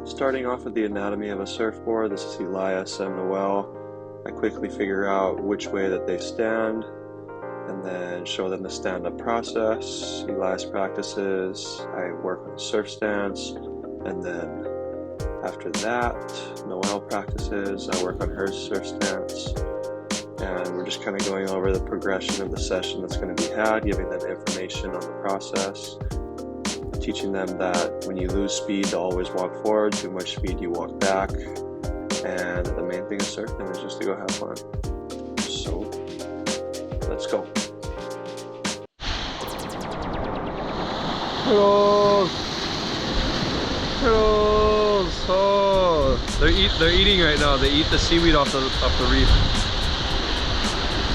Starting off with the anatomy of a surfboard, this is Elias and Noelle. I quickly figure out which way that they stand and then show them the stand-up process. Elias practices, I work on the surf stance, and then after that, Noelle practices, I work on her surf stance, and we're just kind of going over the progression of the session that's going to be had, giving them information on the process, teaching them that when you lose speed, to always walk forward, too much speed, you walk back, and the main thing of surfing is just to go have fun. So, let's go. Turtles! Turtles! Oh, they're eating right now. They eat the seaweed off the reef.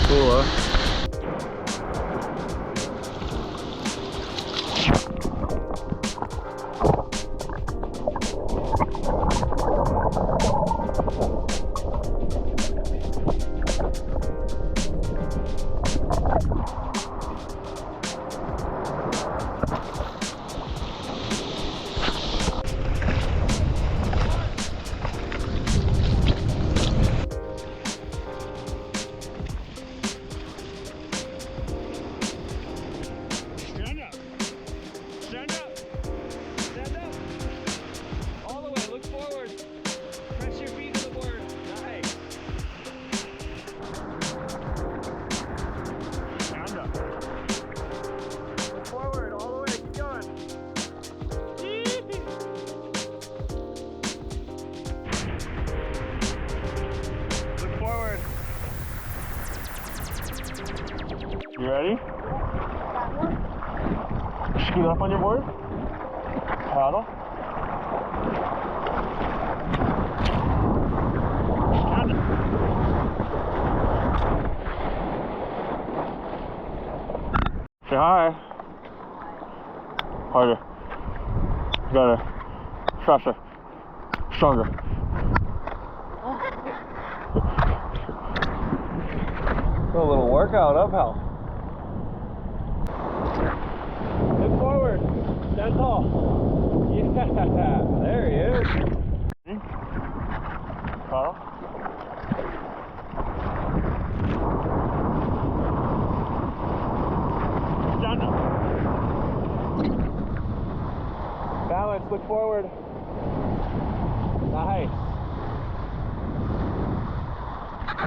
Cool, huh? You ready? Scoot up on your board. Paddle. Say hi. Harder. Better. Faster. Stronger. A little workout, huh, pal? Look forward. Stand tall. Yeah, there he is. Paddle. Stand up. Balance, look forward.